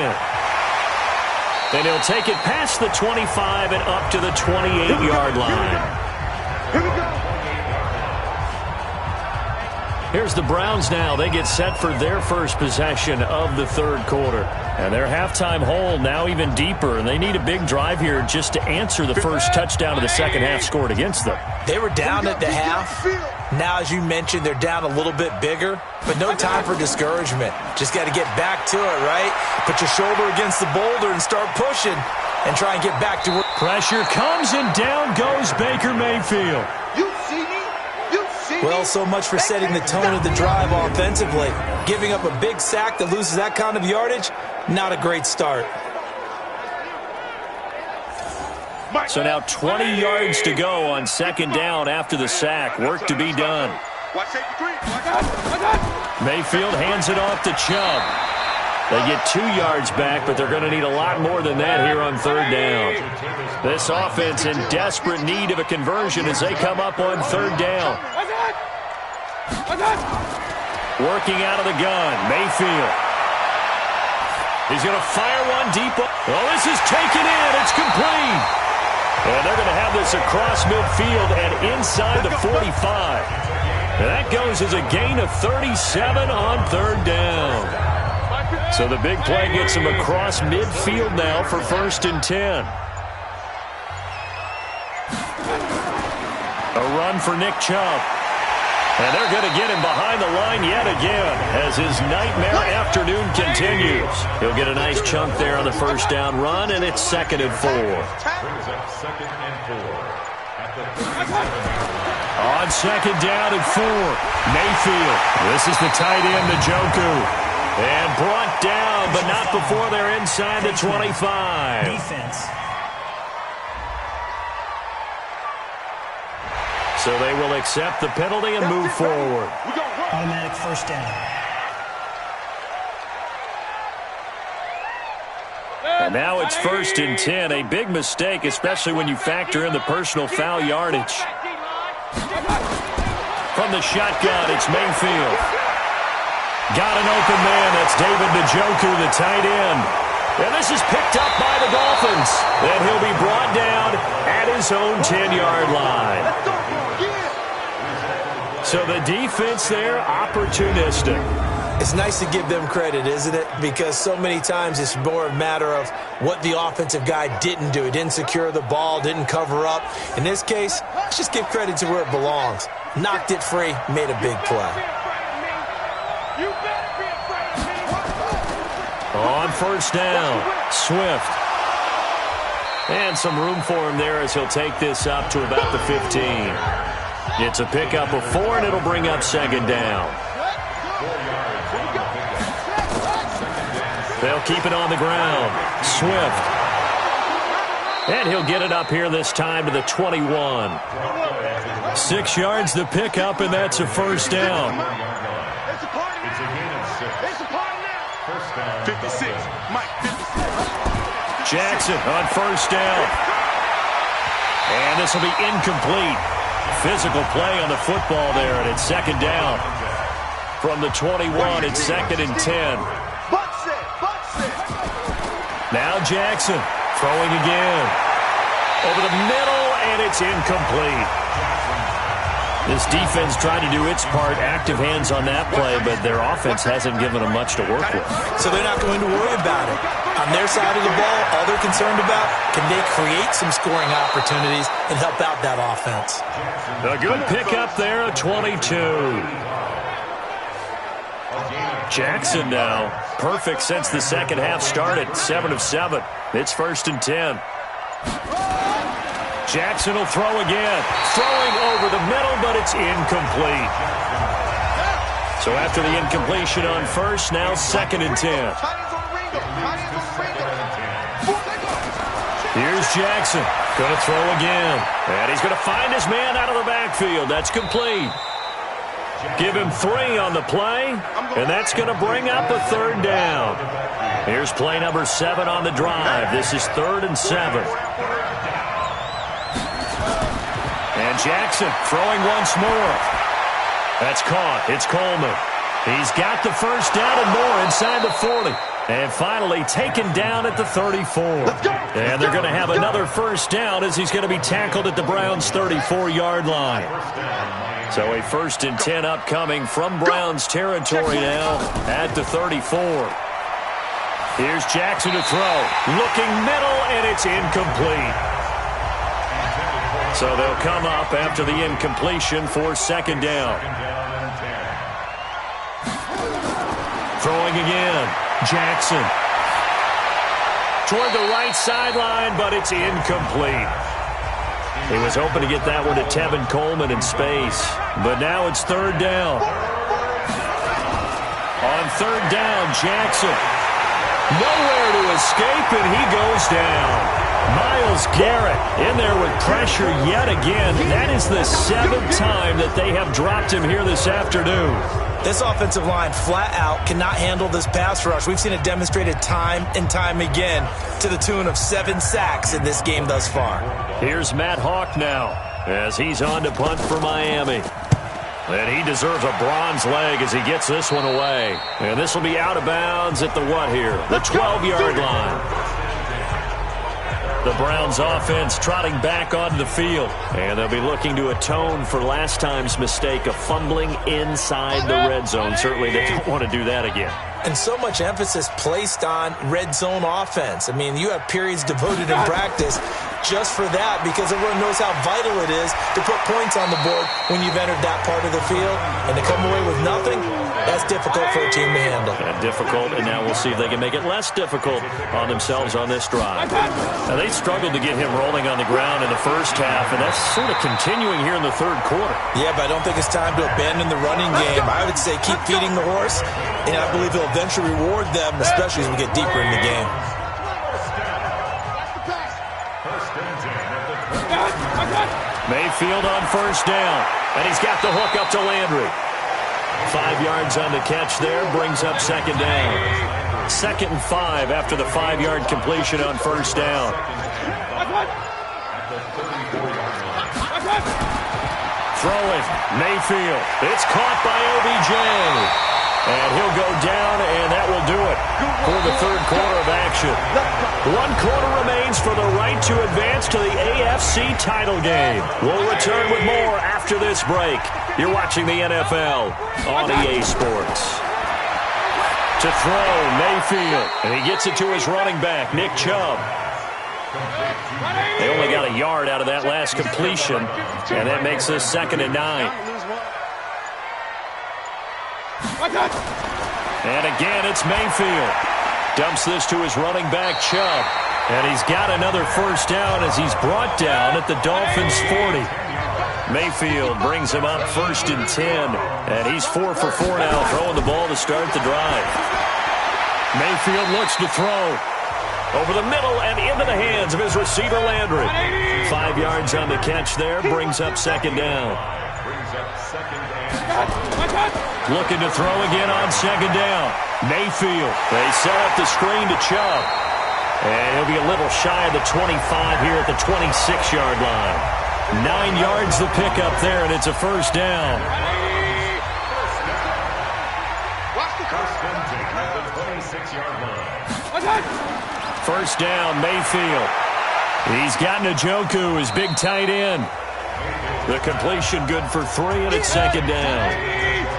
And he'll take it past the 25 and up to the 28-yard line. Here we go. Here's the Browns now. They get set for their first possession of the third quarter. And their halftime hole now even deeper, and they need a big drive here just to answer the first touchdown of the second half scored against them. They were down at the half. Now, as you mentioned, they're down a little bit bigger, but no time for discouragement. Just got to get back to it, right? Put your shoulder against the boulder and start pushing and try and get back to work. Pressure comes, and down goes Baker Mayfield. You see me? You see me? Well, so much for setting the tone of the drive offensively. Giving up a big sack that loses that kind of yardage, not a great start. So now 20 yards to go on second down after the sack. Work to be done. Mayfield hands it off to Chubb. They get 2 yards back, but they're going to need a lot more than that here on third down. This offense in desperate need of a conversion as they come up on third down. Working out of the gun, Mayfield. He's going to fire one deep. Oh, this is taken in. It's complete. And they're going to have this across midfield and inside the 45. And that goes as a gain of 37 on third down. So the big play gets him across midfield now for 1st and 10. A run for Nick Chubb. And they're going to get him behind the line yet again as his nightmare afternoon continues. He'll get a nice chunk there on the first down run, and it's 2nd and 4. On second down and 4, Mayfield. This is the tight end, Njoku. And brought down, but not before they're inside the 25. Defense. So they will accept the penalty and move forward. Automatic first down. And now it's 1st and 10. A big mistake, especially when you factor in the personal foul yardage. From the shotgun, it's Mayfield. Got an open man. That's David Njoku, the tight end. And this is picked up by the Dolphins. And he'll be brought down at his own 10-yard line. So the defense there, opportunistic. It's nice to give them credit, isn't it? Because so many times it's more a matter of what the offensive guy didn't do. He didn't secure the ball, didn't cover up. In this case, let's just give credit to where it belongs. Knocked it free, made a big play. On first down, Swift. And some room for him there as he'll take this up to about the 15. It's a pickup of 4, and it'll bring up 2nd down. They'll keep it on the ground. Swift. And he'll get it up here this time to the 21. 6 yards the pickup, and that's a first down. It's a party now. 56. Mike, 56. Jackson on first down. And this will be incomplete. Physical play on the football there, and it's second down. From the 21, it's second and 10. Now Jackson throwing again. Over the middle, and it's incomplete. This defense tried to do its part, active hands on that play, but their offense hasn't given them much to work with. So they're not going to worry about it. On their side of the ball, all they're concerned about, can they create some scoring opportunities and help out that offense? A good pickup there at 22. Jackson now, perfect since the second half started, 7 of 7. It's first and 10. Jackson will throw again. Throwing over the middle, but it's incomplete. So after the incompletion on first, now second and 10. Here's Jackson. Going to throw again. And he's going to find his man out of the backfield. That's complete. Give him 3 on the play, and that's going to bring up a third down. Here's play number 7 on the drive. This is 3rd and 7. And Jackson throwing once more. That's caught. It's Coleman. He's got the first down and more inside the 40. And finally taken down at the 34. And they're going to have another first down as he's going to be tackled at the Browns' 34-yard line. So a 1st and 10 upcoming from Browns territory now at the 34. Here's Jackson to throw. Looking middle, and it's incomplete. So they'll come up after the incompletion for second down. Throwing again. Jackson. Toward the right sideline, but it's incomplete. He was hoping to get that one to Tevin Coleman in space. But now it's third down. On third down, Jackson. Nowhere to escape, and he goes down. Myles Garrett in there with pressure yet again. That is the 7th time that they have dropped him here this afternoon. This offensive line flat out cannot handle this pass rush. We've seen it demonstrated time and time again to the tune of 7 sacks in this game thus far. Here's Matt Hawk now as he's on to punt for Miami. And he deserves a bronze leg as he gets this one away. And this will be out of bounds at the what here? The 12-yard line. The Browns offense trotting back onto the field. And they'll be looking to atone for last time's mistake of fumbling inside the red zone. Certainly they don't want to do that again. And so much emphasis placed on red zone offense. I mean, you have periods devoted in practice just for that because everyone knows how vital it is to put points on the board when you've entered that part of the field. And to come away with nothing, that's difficult for a team to handle. Difficult, and now we'll see if they can make it less difficult on themselves on this drive. Now, they struggled to get him rolling on the ground in the first half, and that's sort of continuing here in the third quarter. Yeah, but I don't think it's time to abandon the running game. I would say keep feeding the horse, and I believe he'll eventually reward them, especially as we get deeper in the game. Mayfield on first down, and he's got the hook up to Landry. 5 yards on the catch there, brings up second down. 2nd and 5 after the 5-yard completion on first down. Throw it, Mayfield. It's caught by OBJ. And he'll go down, and that will do it for the third quarter of action. 1 quarter remains for the right to advance to the AFC title game. We'll return with more after this break. You're watching the NFL on EA Sports. To throw, Mayfield, and he gets it to his running back, Nick Chubb. They only got a yard out of that last completion, and that makes this 2nd and 9. And again, it's Mayfield. Dumps this to his running back, Chubb. And he's got another first down as he's brought down at the Dolphins' 40. Mayfield brings him up 1st and 10. And he's 4 for 4 now, throwing the ball to start the drive. Mayfield looks to throw. Over the middle and into the hands of his receiver, Landry. 5 yards on the catch there, brings up second down. Looking to throw again on second down. Mayfield. They set up the screen to Chubb. And he'll be a little shy of the 25 here at the 26-yard line. 9 yards the pickup there, and it's a first down. First down, Mayfield. He's got Njoku, his big tight end. The completion good for 3, and it's second down.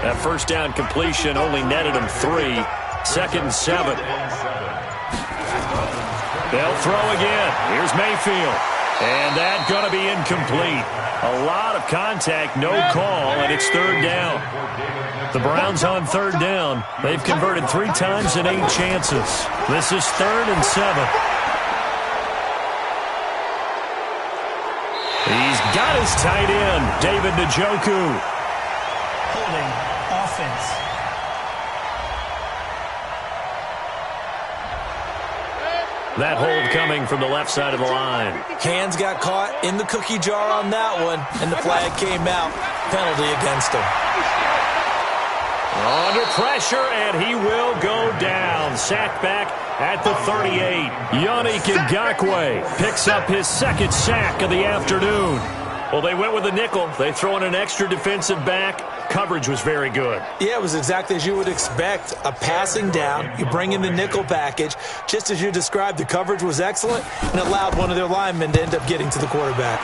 That first down completion only netted him 3. Second and 7. They'll throw again. Here's Mayfield. And that's going to be incomplete. A lot of contact, no call, and it's third down. The Browns on third down. They've converted 3 times in 8 chances. This is 3rd and 7. He's got his tight end, David Njoku. Holding offense. That hold coming from the left side of the line. Hands got caught in the cookie jar on that one, and the flag came out. Penalty against him. Under pressure, and he will go down. Sacked back at the 38. Yannick Ngakoue picks up his 2nd sack of the afternoon. Well, they went with a nickel. They throw in an extra defensive back. Coverage was very good. Yeah, it was exactly as you would expect. A passing down. You bring in the nickel package. Just as you described, the coverage was excellent and allowed one of their linemen to end up getting to the quarterback.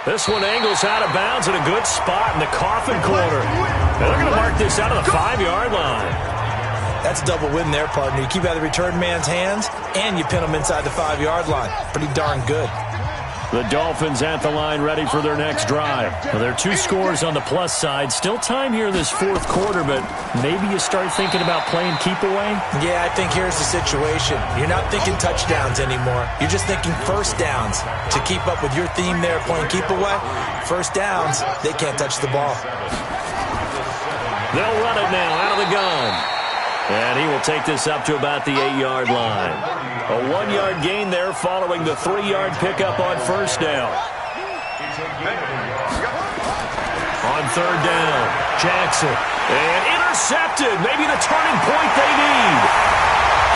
This one angles out of bounds in a good spot in the coffin corner. And they're going to mark this out of the 5-yard line. That's a double win there, partner. You keep out of the return man's hands, and you pin him inside the 5-yard line. Pretty darn good. The Dolphins at the line ready for their next drive. Well, there are 2 scores on the plus side. Still time here in this 4th quarter, but maybe you start thinking about playing keep away? Yeah, I think here's the situation. You're not thinking touchdowns anymore. You're just thinking first downs. To keep up with your theme there, playing keep away, first downs, they can't touch the ball. They'll run it now out of the gun. And he will take this up to about the 8-yard line. A 1-yard gain there following the 3-yard pickup on first down. On third down, Jackson. And intercepted. Maybe the turning point they need.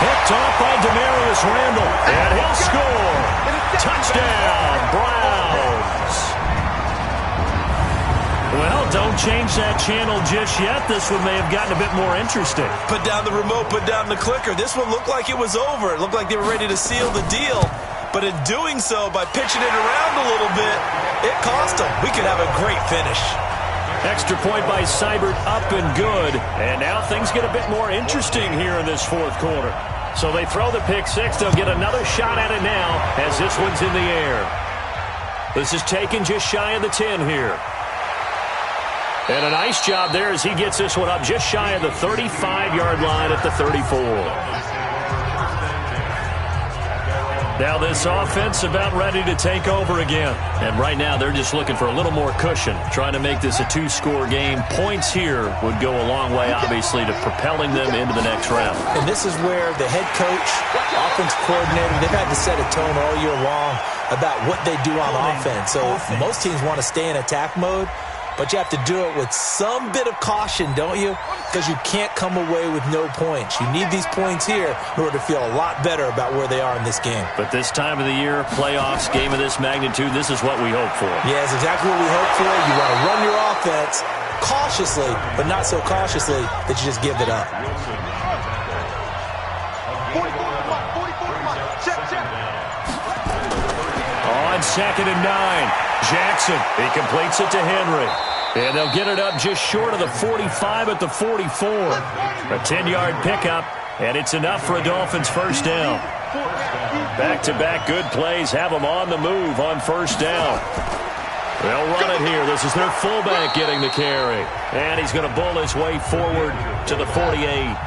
Picked off by Demarius Randall. And he'll score. Touchdown, Browns. Well, don't change that channel just yet. This one may have gotten a bit more interesting. Put down the remote, put down the clicker. This one looked like it was over. It looked like they were ready to seal the deal. But in doing so, by pitching it around a little bit, it cost them. We could have a great finish. Extra point by Seibert, up and good. And now things get a bit more interesting here in this 4th quarter. So they throw the pick 6. They'll get another shot at it now as this one's in the air. This is taken just shy of the 10 here. And a nice job there as he gets this one up just shy of the 35-yard line at the 34. Now this offense about ready to take over again. And right now they're just looking for a little more cushion, trying to make this a 2-score game. Points here would go a long way, obviously, to propelling them into the next round. And this is where the head coach, offense coordinator, they've had to set a tone all year long about what they do on offense. So most teams want to stay in attack mode, but you have to do it with some bit of caution, don't you? Because you can't come away with no points. You need these points here in order to feel a lot better about where they are in this game. But this time of the year, playoffs, game of this magnitude, this is what we hope for. Yeah, it's exactly what we hope for. You want to run your offense cautiously, but not so cautiously that you just give it up. On 2nd and 9, Jackson, he completes it to Henry. And they'll get it up just short of the 45 at the 44. A 10-yard pickup, and it's enough for a Dolphins first down. Back-to-back good plays have them on the move on first down. They'll run it here. This is their fullback getting the carry. And he's going to bull his way forward to the 48.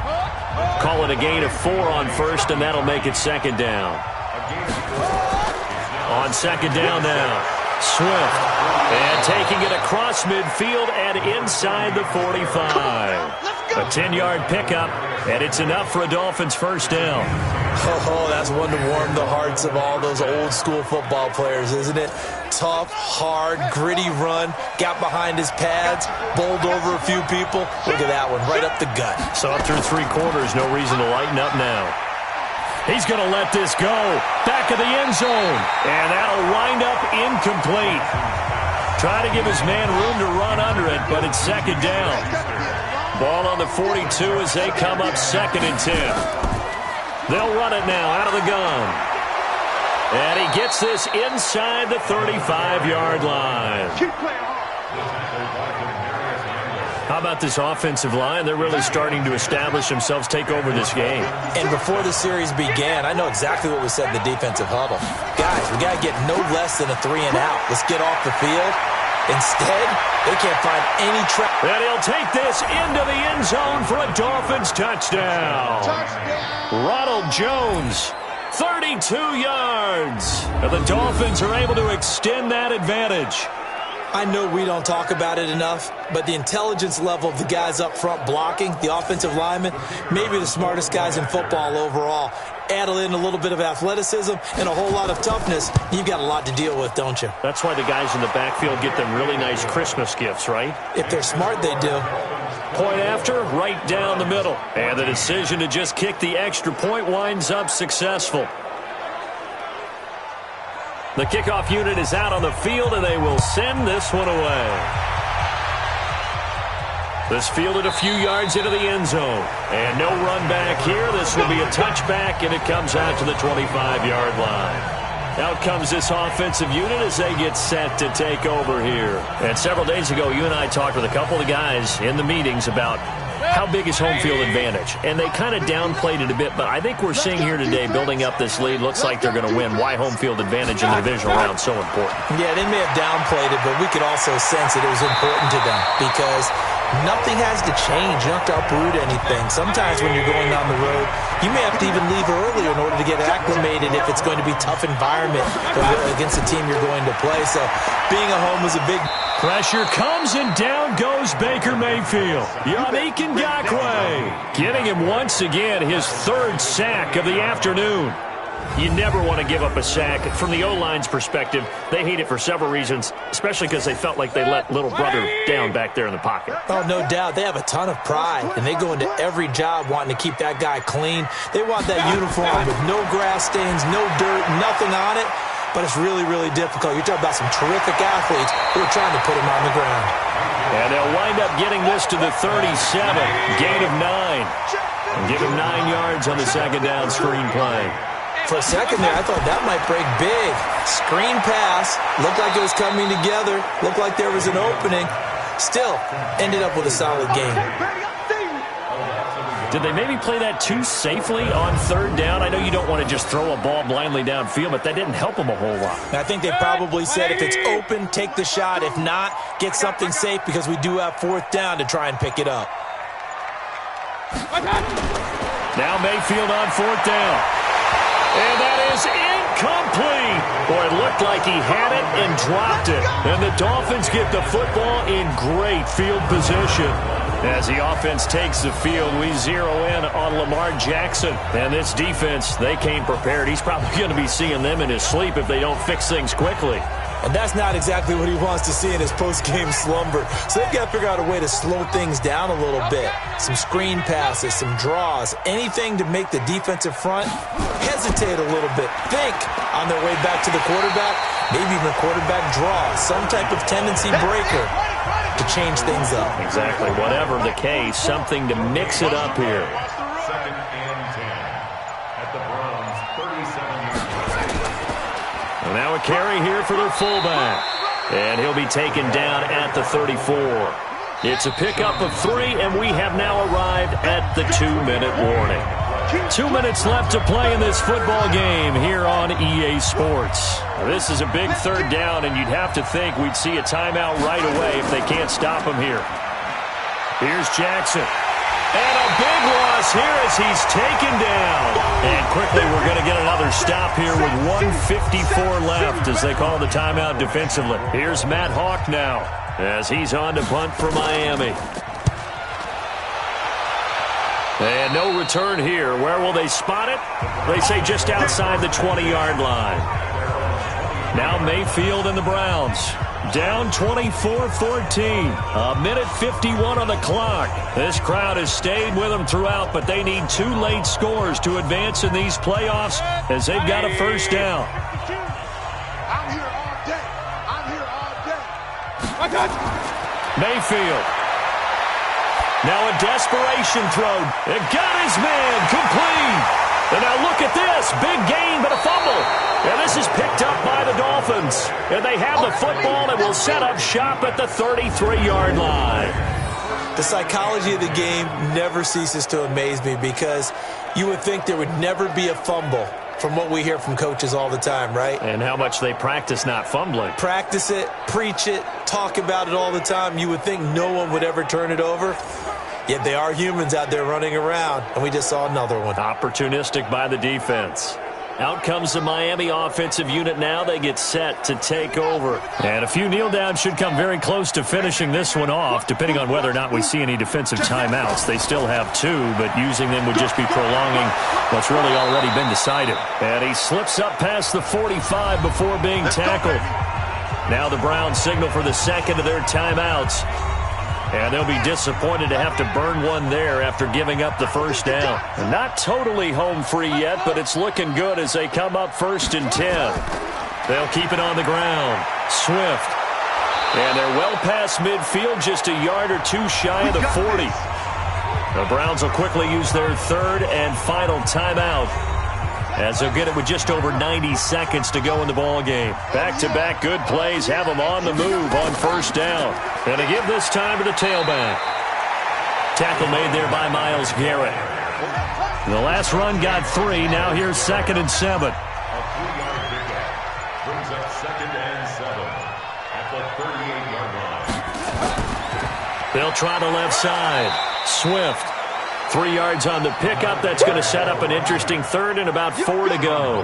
Call it a gain of 4 on first, and that'll make it second down. On second down now, Swift. And taking it across midfield and inside the 45. A 10-yard pickup, and it's enough for a Dolphins first down. Oh, that's one to warm the hearts of all those old-school football players, isn't it? Tough, hard, gritty run, got behind his pads, bowled over a few people. Look at that one, right up the gut. So up through 3 quarters, no reason to lighten up now. He's going to let this go. Back of the end zone, and that'll wind up incomplete. Trying to give his man room to run under it, but it's second down. Ball on the 42 as they come up 2nd and 10. They'll run it now out of the gun. And he gets this inside the 35-yard line. How about this offensive line? They're really starting to establish themselves, take over this game. And before the series began, I know exactly what was said in the defensive huddle. Guys, we got to get no less than a 3-and-out. Let's get off the field. Instead, they can't find any track. And he'll take this into the end zone for a Dolphins touchdown. Ronald Jones, 32 yards. And the Dolphins are able to extend that advantage. I know we don't talk about it enough, but the intelligence level of the guys up front blocking, the offensive linemen, maybe the smartest guys in football overall. Add in a little bit of athleticism and a whole lot of toughness, you've got a lot to deal with, don't you? That's why the guys in the backfield get them really nice Christmas gifts, right? If they're smart, they do. Point after, right down the middle. And the decision to just kick the extra point winds up successful. The kickoff unit is out on the field, and they will send this one away. This fielded a few yards into the end zone. And no run back here. This will be a touchback, and it comes out to the 25-yard line. Out comes this offensive unit as they get set to take over here. And several days ago, you and I talked with a couple of the guys in the meetings about how big is home field advantage. And they kind of downplayed it a bit, but I think we're seeing here today, building up this lead, looks like they're going to win. Why home field advantage in the divisional round so important? Yeah, they may have downplayed it, but we could also sense that it was important to them because nothing has to change. You don't have to uproot anything. Sometimes when you're going down the road, you may have to even leave earlier in order to get acclimated if it's going to be a tough environment against the team you're going to play. So being at home was a big... Pressure comes, and down goes Baker Mayfield. Yannick Ngakoue getting him once again his 3rd sack of the afternoon. You never want to give up a sack. From the O-line's perspective, they hate it for several reasons, especially because they felt like they let little brother down back there in the pocket. Oh, no doubt. They have a ton of pride, and they go into every job wanting to keep that guy clean. They want that uniform with no grass stains, no dirt, nothing on it. But it's really, really difficult. You're talking about some terrific athletes who are trying to put him on the ground. And they'll wind up getting this to the 37. Gain of 9. And give him 9 yards on the second down screen play. For a second there, I thought that might break big. Screen pass. Looked like it was coming together. Looked like there was an opening. Still, ended up with a solid game. Did they maybe play that too safely on 3rd down? I know you don't want to just throw a ball blindly downfield, but that didn't help them a whole lot. I think they probably said if it's open, take the shot. If not, get something safe because we do have 4th down to try and pick it up. Now Mayfield on 4th down. And that is incomplete. Boy, it looked like he had it and dropped it. And the Dolphins get the football in great field position. As the offense takes the field, we zero in on Lamar Jackson. And this defense, they came prepared. He's probably going to be seeing them in his sleep if they don't fix things quickly. And that's not exactly what he wants to see in his post-game slumber. So they've got to figure out a way to slow things down a little bit. Some screen passes, some draws, anything to make the defensive front hesitate a little bit. Think on their way back to the quarterback, maybe even a quarterback draw, some type of tendency breaker to change things up. Exactly. Whatever the case, something to mix it up here. And now a carry here for their fullback. And he'll be taken down at the 34. It's a pickup of 3, and we have now arrived at the 2-minute warning. 2 minutes left to play in this football game here on EA Sports. This is a big 3rd down, and you'd have to think we'd see a timeout right away if they can't stop him here. Here's Jackson. And a big loss here as he's taken down. And quickly we're going to get another stop here with 1:54 left as they call the timeout defensively. Here's Matt Hawk now as he's on to punt for Miami. And no return here. Where will they spot it? They say just outside the 20-yard line. Now Mayfield and the Browns. Down 24-14. A minute 51 on the clock. This crowd has stayed with them throughout, but they need 2 late scores to advance in these playoffs as they've got a first down. I'm here all day. I'm here all day. Mayfield. Now a desperation throw. It got his man complete. And now look at this. Big gain, but a fumble. And this is picked up by the Dolphins. And they have the football and will set up shop at the 33-yard line. The psychology of the game never ceases to amaze me because you would think there would never be a fumble from what we hear from coaches all the time, right? And how much they practice not fumbling. Practice it, preach it, talk about it all the time. You would think no one would ever turn it over. Yet they are humans out there running around, and we just saw another one. Opportunistic by the defense. Out comes the Miami offensive unit now. They get set to take over. And a few kneel downs should come very close to finishing this one off, depending on whether or not we see any defensive timeouts. They still have 2, but using them would just be prolonging what's really already been decided. And he slips up past the 45 before being tackled. Now the Browns signal for the second of their timeouts. And they'll be disappointed to have to burn one there after giving up the first down. Not totally home free yet, but it's looking good as they come up 1st and 10. They'll keep it on the ground. Swift. And they're well past midfield, just a yard or 2 shy of the 40. The Browns will quickly use their 3rd and final timeout, as they'll get it with just over 90 seconds to go in the ball game. Back-to-back good plays have them on the move on first down. And to give this time to the tailback. Tackle made there by Myles Garrett. The last run got 3. Now here's 2nd and 7. A 3-yard pickup brings up 2nd and 7 at the 38-yard line. They'll try the left side. Swift. 3 yards on the pickup. That's going to set up an interesting 3rd and about 4 to go.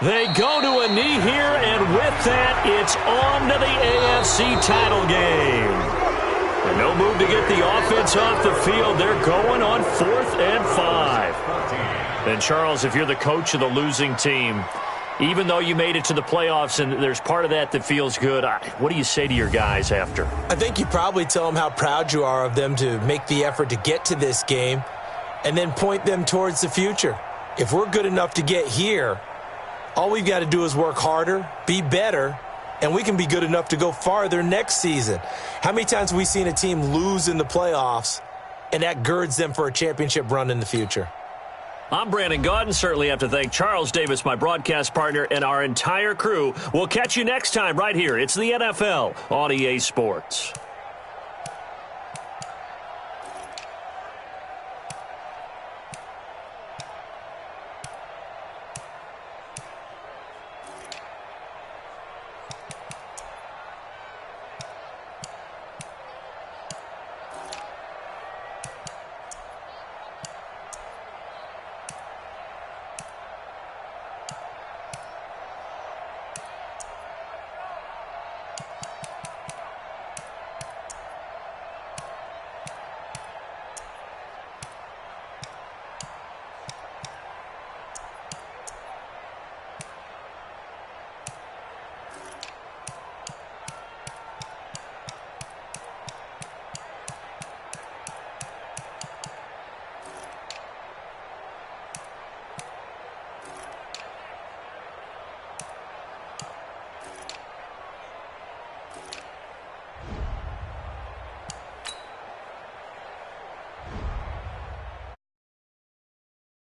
They go to a knee here, and with that, it's on to the AFC title game. And no move to get the offense off the field. They're going on 4th and 5. And, Charles, if you're the coach of the losing team, even though you made it to the playoffs and there's part of that feels good, what do you say to your guys after? I think you probably tell them how proud you are of them to make the effort to get to this game and then point them towards the future. If we're good enough to get here, all we've got to do is work harder, be better, and we can be good enough to go farther next season. How many times have we seen a team lose in the playoffs, and that girds them for a championship run in the future? I'm Brandon Gaudin. Certainly have to thank Charles Davis, my broadcast partner, and our entire crew. We'll catch you next time right here. It's the NFL on EA Sports.